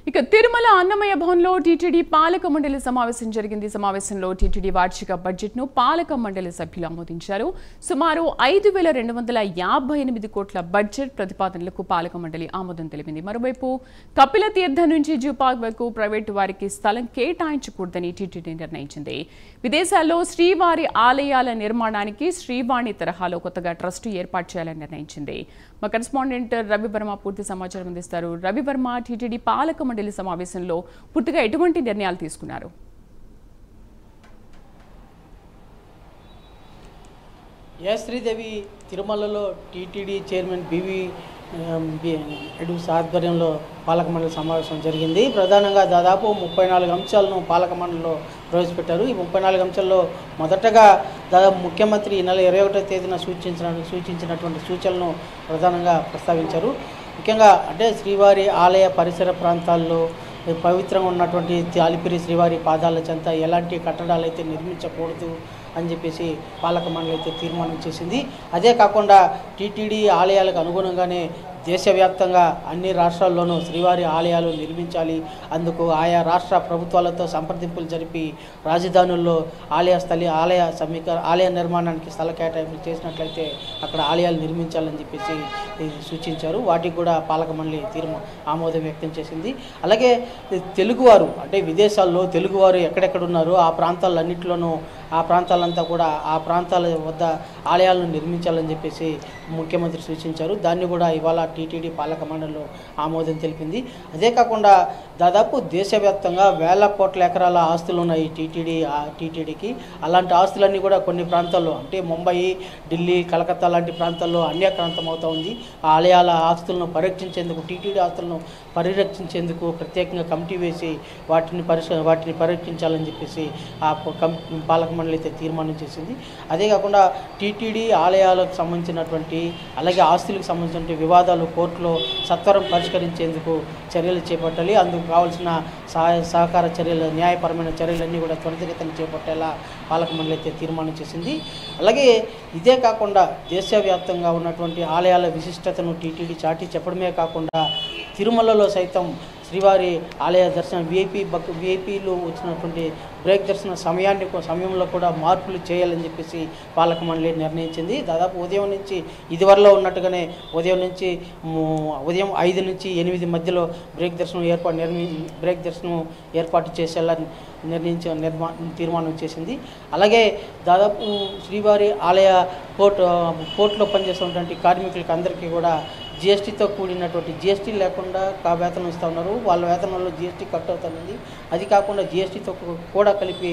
ఇక తిరుమల అన్నమయ్య భవన్లో టీటీడీ పాలక మండలి సమావేశం జరిగింది. సమావేశంలో టీటీడీ వార్షిక బడ్జెట్ను పాలక మండలి సభ్యులు ఆమోదించారు. సుమారు 5,258 కోట్ల బడ్జెట్ ప్రతిపాదనలకు పాలక మండలి ఆమోదం తెలిపింది. మరోవైపు కపిల తీర్థం నుంచి జూ పార్క్ వరకు ప్రైవేటు వారికి స్థలం కేటాయించకూడదని టీటీడీ నిర్ణయించింది. విదేశాల్లో శ్రీవారి ఆలయాల నిర్మాణానికి శ్రీవాణి తరహాలో కొత్తగా ట్రస్టు ఏర్పాటు చేయాలని నిర్ణయించింది. మా కరెస్పాండెంట్ రవివర్మ పూర్తి సమాచారం అందిస్తారు. రవివర్మ, టీటీడీ పాలక మండలి సమావేశంలో పూర్తిగా ఎటువంటి నిర్ణయాలు తీసుకున్నారు? శ్రీదేవి, తిరుమలలో టీటీడీ చైర్మన్ బివి ఎడ్యూస్ ఆధ్వర్యంలో పాలక మండలి సమావేశం జరిగింది. ప్రధానంగా దాదాపు 34 అంశాలను పాలక మండలిలో ప్రవేశపెట్టారు. ఈ 34 అంశాల్లో మొదటగా దాదాపు ముఖ్యమంత్రి ఈ నెల 21వ తేదీన సూచించినటువంటి సూచనలను ప్రధానంగా ప్రస్తావించారు. ముఖ్యంగా అంటే శ్రీవారి ఆలయ పరిసర ప్రాంతాల్లో పవిత్రంగా ఉన్నటువంటి అలిపిరి శ్రీవారి పాదాల చెంత ఎలాంటి కట్టడాలు అయితే నిర్మించకూడదు అని చెప్పేసి పాలక మండలి అయితే తీర్మానం చేసింది. అదే కాకుండా టీటీడీ ఆలయాలకు అనుగుణంగానే దేశవ్యాప్తంగా అన్ని రాష్ట్రాల్లోనూ శ్రీవారి ఆలయాలు నిర్మించాలి. అందుకు ఆయా రాష్ట్ర ప్రభుత్వాలతో సంప్రదింపులు జరిపి రాజధానుల్లో ఆలయ నిర్మాణానికి స్థల కేటాయింపులు చేసినట్లయితే అక్కడ ఆలయాలు నిర్మించాలని చెప్పేసి సూచించారు. వాటికి కూడా పాలక మండలి ఆమోదం వ్యక్తం చేసింది. అలాగే తెలుగువారు అంటే విదేశాల్లో తెలుగువారు ఎక్కడెక్కడ ఉన్నారో ఆ ప్రాంతాలన్నింటిలోనూ ఆ ప్రాంతాలంతా కూడా ఆ ప్రాంతాల వద్ద ఆలయాలను నిర్మించాలని చెప్పేసి ముఖ్యమంత్రి సూచించారు. దాన్ని కూడా ఇవాళ టీటీడీ పాలక మండలిలో ఆమోదం తెలిపింది. అదే కాకుండా దాదాపు దేశవ్యాప్తంగా వేల కోట్ల ఎకరాల ఆస్తులు ఉన్నాయి టీటీడీకి. అలాంటి ఆస్తులన్నీ కూడా కొన్ని ప్రాంతాల్లో అంటే ముంబై, ఢిల్లీ, కలకత్తా లాంటి ప్రాంతాల్లో అన్యాక్రాంతం అవుతూ ఉంది. ఆ ఆలయాల ఆస్తులను పరిరక్షించేందుకు, టీటీడీ ఆస్తులను పరిరక్షించేందుకు ప్రత్యేకంగా కమిటీ వేసి వాటిని పరిరక్షించాలని చెప్పేసి ఆ పాలక మండలి అయితే తీర్మానం చేసింది. అదే కాకుండా టీటీడీ ఆలయాలకు సంబంధించినటువంటి అలాగే ఆస్తులకు సంబంధించిన వివాదాలు కోర్టులో సత్వరం పరిష్కరించేందుకు చర్యలు చేపట్టాలి. అందుకు కావాల్సిన సహకార చర్యలు, న్యాయపరమైన చర్యలన్నీ కూడా త్వరితగతిన చేపట్టేలా పాలక మండలి అయితే తీర్మానం చేసింది. అలాగే ఇదే కాకుండా దేశవ్యాప్తంగా ఉన్నటువంటి ఆలయాల విశిష్టతను టీటీడీ చాటి చెప్పడమే కాకుండా తిరుమలలో సైతం శ్రీవారి ఆలయ దర్శనం విఐపీలు వచ్చినటువంటి బ్రేక్ దర్శన సమయంలో కూడా మార్పులు చేయాలని చెప్పేసి పాలక మండలి నిర్ణయించింది. దాదాపు ఉదయం నుంచి ఇదివరలో ఉన్నట్టుగానే ఉదయం 5 నుంచి 8 మధ్యలో బ్రేక్ దర్శనం ఏర్పాటు చేసేలా తీర్మానం చేసింది. అలాగే దాదాపు శ్రీవారి ఆలయ పోర్టులో పనిచేస్తున్నటువంటి కార్మికులకి అందరికీ కూడా జిఎస్టీతో కూడినటువంటి జిఎస్టీ లేకుండా వేతనం ఇస్తూ ఉన్నారు. వాళ్ళ వేతనంలో జిఎస్టీ కట్ అవుతుంది. అది కాకుండా జిఎస్టీతో కూడా కలిపి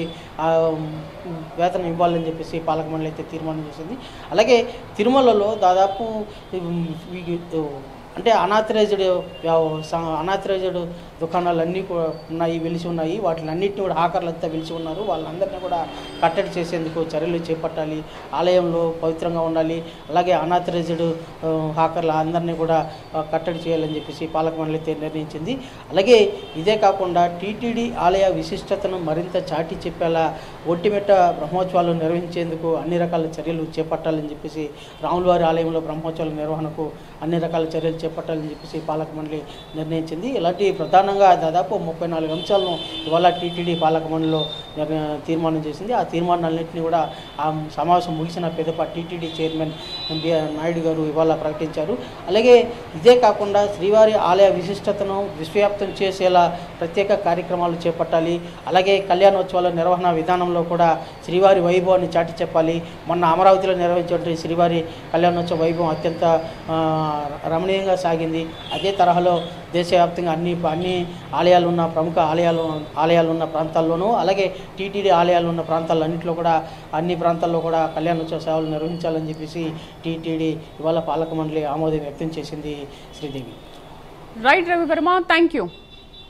వేతనం ఇవ్వాలని చెప్పేసి పాలక మండలి అయితే తీర్మానం చేసింది. అలాగే తిరుమలలో దాదాపు అంటే అనాథరైజ్డ్ దుకాణాలన్నీ కూడా వెలిసి ఉన్నాయి. వాటిలన్నింటినీ కూడా హాకర్లంతా వెలిసి ఉన్నారు. వాళ్ళందరినీ కూడా కట్టడి చేసేందుకు చర్యలు చేపట్టాలి. ఆలయంలో పవిత్రంగా ఉండాలి. అలాగే అనాథరైజ్డ్ హాకర్ల అందరినీ కూడా కట్టడి చేయాలని చెప్పేసి పాలక మండలి అయితే నిర్ణయించింది. అలాగే ఇదే కాకుండా టీటీడీ ఆలయ విశిష్టతను మరింత చాటి చెప్పేలా ఒంటిమిట్ట బ్రహ్మోత్సవాలు నిర్వహించేందుకు అన్ని రకాల చర్యలు చేపట్టాలని చెప్పేసి రాములవారి ఆలయంలో బ్రహ్మోత్సవాల నిర్వహణకు అన్ని రకాల చర్యలు చేపట్టాలని చెప్పేసి పాలక మండలి నిర్ణయించింది. ఇలాంటి ప్రధానంగా దాదాపు 34 అంశాలను ఇవాళ టీటీడీ పాలక మండలిలో తీర్మానం చేసింది. ఆ తీర్మానాలన్నింటినీ కూడా ఆ సమావేశం ముగిసిన పెదప టీటీడీ చైర్మన్ నాయుడు గారు ఇవాళ ప్రకటించారు. అలాగే ఇదే కాకుండా శ్రీవారి ఆలయ విశిష్టతను విశ్వవ్యాప్తం చేసేలా ప్రత్యేక కార్యక్రమాలు చేపట్టాలి. అలాగే కళ్యాణోత్సవాల నిర్వహణ విధానంలో కూడా శ్రీవారి వైభవాన్ని చాటి చెప్పాలి. మొన్న అమరావతిలో నిర్వహించినటువంటి శ్రీవారి కళ్యాణోత్సవ వైభవం అత్యంత రమణీయంగా సాగింది. అదే తరహాలో దేశవ్యాప్తంగా అన్ని ఆలయాలు ఉన్న ప్రముఖ ఆలయాలు ఉన్న ప్రాంతాల్లోనూ అలాగే టీటీడీ ఆలయాలు ఉన్న ప్రాంతాలన్నింటిలో కూడా అన్ని ప్రాంతాల్లో కూడా కళ్యాణోత్సవ సేవలు నిర్వహించాలని చెప్పేసి టీటీడీ ఇవాళ పాలక మండలి ఆమోదం వ్యక్తం చేసింది. Sridevi. Right Ravivarma, thank you.